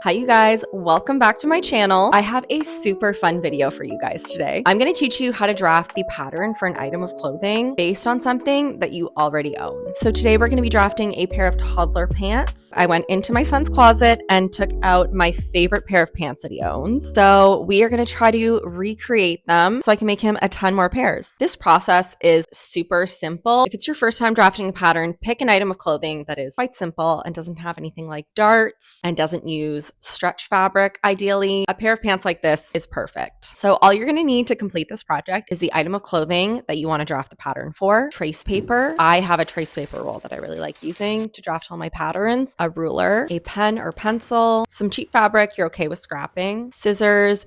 Hi you guys, welcome back to my channel. I have a super fun video for you guys today. I'm gonna teach you how to draft the pattern for an item of clothing based on something that you already own. So today we're gonna be drafting a pair of toddler pants. I went into my son's closet and took out my favorite pair of pants that he owns. So we are gonna try to recreate them so I can make him a ton more pairs. This process is super simple. If it's your first time drafting a pattern, pick an item of clothing that is quite simple and doesn't have anything like darts and doesn't use stretch fabric. Ideally, a pair of pants like this is perfect. So all you're gonna need to complete this project is the item of clothing that you wanna draft the pattern for, trace paper. I have a trace paper roll that I really like using to draft all my patterns, a ruler, a pen or pencil, some cheap fabric you're okay with scrapping, scissors.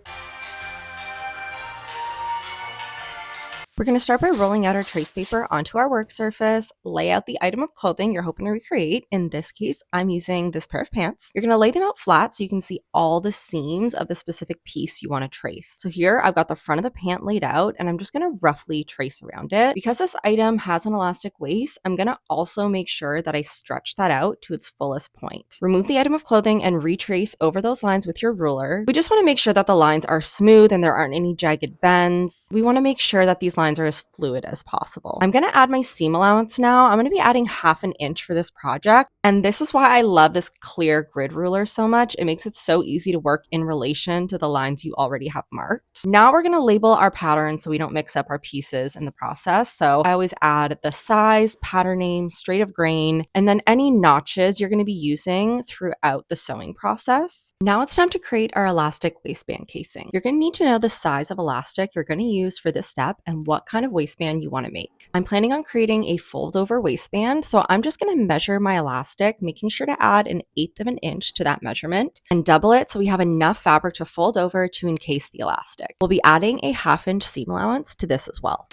We're going to start by rolling out our trace paper onto our work surface, lay out the item of clothing you're hoping to recreate. In this case, I'm using this pair of pants. You're going to lay them out flat so you can see all the seams of the specific piece you want to trace. So here I've got the front of the pant laid out and I'm just going to roughly trace around it. Because this item has an elastic waist, I'm going to also make sure that I stretch that out to its fullest point. Remove the item of clothing and retrace over those lines with your ruler. We just want to make sure that the lines are smooth and there aren't any jagged bends. We want to make sure that these lines are as fluid as possible. I'm going to add my seam allowance now. I'm going to be adding 1/2 inch for this project. And this is why I love this clear grid ruler so much. It makes it so easy to work in relation to the lines you already have marked. Now we're going to label our pattern so we don't mix up our pieces in the process. So I always add the size, pattern name, straight of grain, and then any notches you're going to be using throughout the sewing process. Now it's time to create our elastic waistband casing. You're going to need to know the size of elastic you're going to use for this step and what kind of waistband you want to make. I'm planning on creating a fold over waistband, so I'm just going to measure my elastic, making sure to add 1/8 of an inch to that measurement and double it so we have enough fabric to fold over to encase the elastic. We'll be adding a 1/2 inch seam allowance to this as well.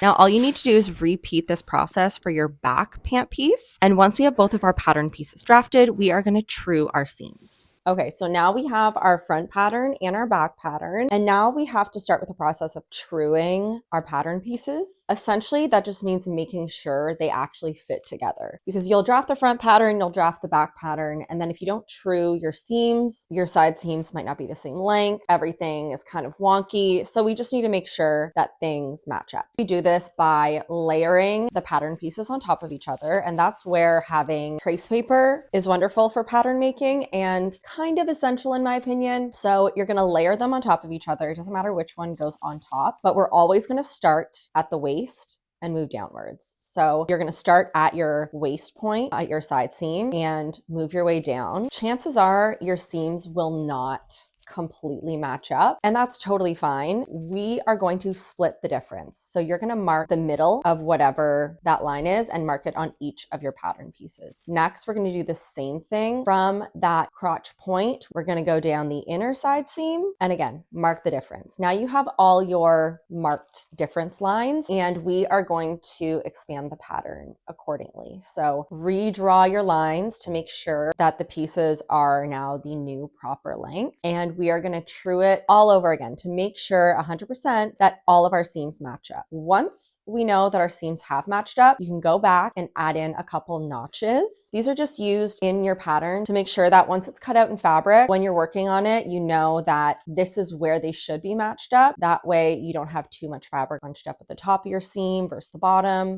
Now, all you need to do is repeat this process for your back pant piece. And once we have both of our pattern pieces drafted, we are going to true our seams. Okay, so now we have our front pattern and our back pattern, and now we have to start with the process of truing our pattern pieces. Essentially, that just means making sure they actually fit together, because you'll draft the front pattern, you'll draft the back pattern, and then if you don't true your seams, your side seams might not be the same length, everything is kind of wonky, so we just need to make sure that things match up. We do this by layering the pattern pieces on top of each other, and that's where having trace paper is wonderful for pattern making and kind of essential in my opinion. So you're going to layer them on top of each other. It doesn't matter which one goes on top, but we're always going to start at the waist and move downwards. So you're going to start at your waist point at your side seam and move your way down. Chances are your seams will not completely match up, and that's totally fine. We are going to split the difference. So you're going to mark the middle of whatever that line is and mark it on each of your pattern pieces. Next, we're going to do the same thing from that crotch point. We're going to go down the inner side seam and again, mark the difference. Now you have all your marked difference lines and we are going to expand the pattern accordingly. So redraw your lines to make sure that the pieces are now the new proper length, and we are going to true it all over again to make sure 100% that all of our seams match up. Once we know that our seams have matched up, you can go back and add in a couple notches. These are just used in your pattern to make sure that once it's cut out in fabric, when you're working on it, you know that this is where they should be matched up. That way you don't have too much fabric bunched up at the top of your seam versus the bottom.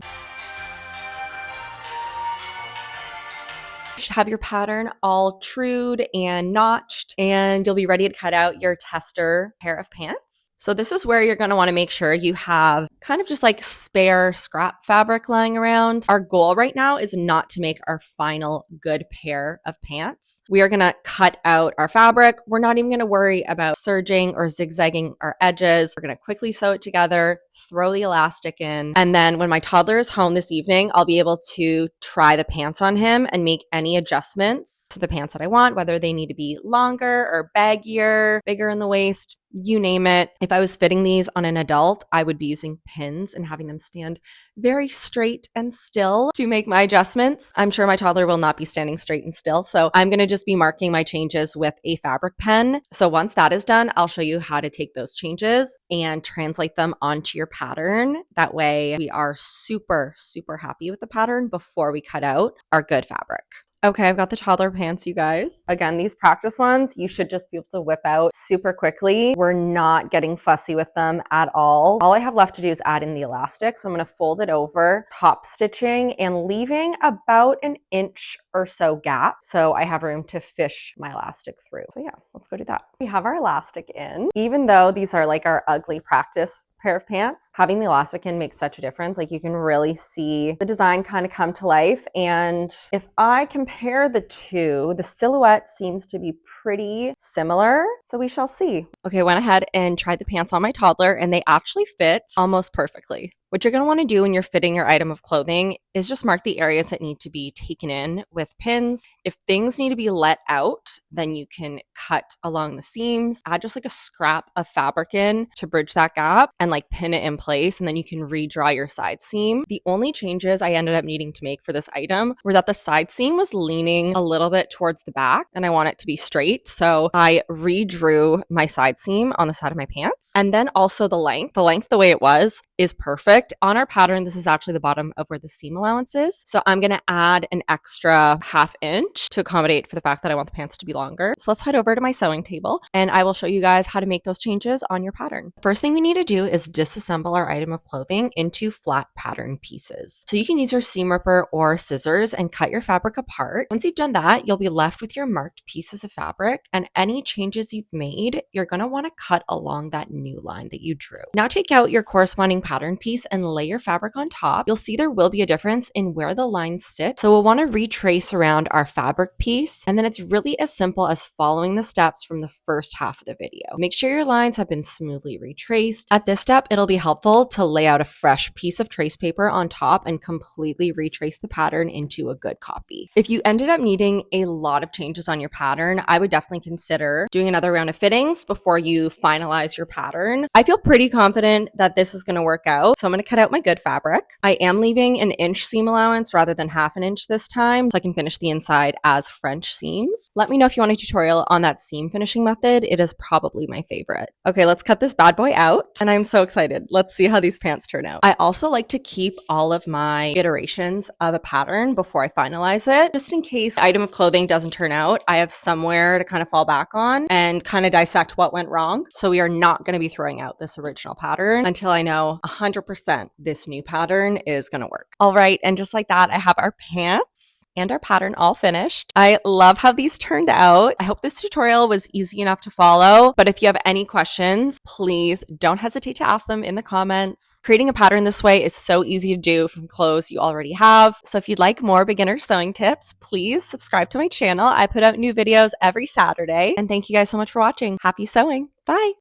You should have your pattern all trued and notched, and you'll be ready to cut out your tester pair of pants. So this is where you're going to want to make sure you have kind of just like spare scrap fabric lying around. Our goal right now is not to make our final good pair of pants. We are going to cut out our fabric. We're not even going to worry about serging or zigzagging our edges. We're going to quickly sew it together, throw the elastic in, and then when my toddler is home this evening, I'll be able to try the pants on him and make any adjustments to the pants that I want, whether they need to be longer or baggier, bigger in the waist, you name it. If I was fitting these on an adult, I would be using pins and having them stand very straight and still to make my adjustments. I'm sure my toddler will not be standing straight and still, so I'm going to just be marking my changes with a fabric pen. So once that is done, I'll show you how to take those changes and translate them onto your pattern. That way we are super, super happy with the pattern before we cut out our good fabric. Okay, I've got the toddler pants, you guys. Again, these practice ones, you should just be able to whip out super quickly. We're not getting fussy with them at all. All I have left to do is add in the elastic. So I'm gonna fold it over, top stitching, and leaving about an inch or so gap. So I have room to fish my elastic through. So yeah, let's go do that. We have our elastic in. Even though these are like our ugly practice pair of pants, having the elastic in makes such a difference. Like you can really see the design kind of come to life. And if I compare the two, the silhouette seems to be pretty similar. So we shall see. Okay, went ahead and tried the pants on my toddler and they actually fit almost perfectly. What you're going to want to do when you're fitting your item of clothing is just mark the areas that need to be taken in with pins. If things need to be let out, then you can cut along the seams, add just like a scrap of fabric in to bridge that gap and like pin it in place. And then you can redraw your side seam. The only changes I ended up needing to make for this item were that the side seam was leaning a little bit towards the back and I want it to be straight. So I redrew my side seam on the side of my pants. And then also the length the way it was is perfect. On our pattern, this is actually the bottom of where the seam allowance is. So I'm going to add an extra 1/2 inch to accommodate for the fact that I want the pants to be longer. So let's head over to my sewing table and I will show you guys how to make those changes on your pattern. First thing we need to do is disassemble our item of clothing into flat pattern pieces. So you can use your seam ripper or scissors and cut your fabric apart. Once you've done that, you'll be left with your marked pieces of fabric, and any changes you've made, you're going to want to cut along that new line that you drew. Now take out your corresponding pattern piece and lay your fabric on top. You'll see there will be a difference in where the lines sit. So we'll want to retrace around our fabric piece. And then it's really as simple as following the steps from the first half of the video. Make sure your lines have been smoothly retraced. At this step, it'll be helpful to lay out a fresh piece of trace paper on top and completely retrace the pattern into a good copy. If you ended up needing a lot of changes on your pattern, I would definitely consider doing another round of fittings before you finalize your pattern. I feel pretty confident that this is going to work out. So I'm going to cut out my good fabric. I am leaving an inch seam allowance rather than 1/2 inch this time, so I can finish the inside as French seams. Let me know if you want a tutorial on that seam finishing method. It is probably my favorite. Okay, let's cut this bad boy out. And I'm so excited. Let's see how these pants turn out. I also like to keep all of my iterations of a pattern before I finalize it, just in case the item of clothing doesn't turn out. I have somewhere to kind of fall back on and kind of dissect what went wrong. So we are not going to be throwing out this original pattern until I know 100% this new pattern is going to work. All right. And just like that, I have our pants and our pattern all finished. I love how these turned out. I hope this tutorial was easy enough to follow, but if you have any questions, please don't hesitate to ask them in the comments. Creating a pattern this way is so easy to do from clothes you already have. So if you'd like more beginner sewing tips, please subscribe to my channel. I put out new videos every Saturday. And thank you guys so much for watching. Happy sewing. Bye.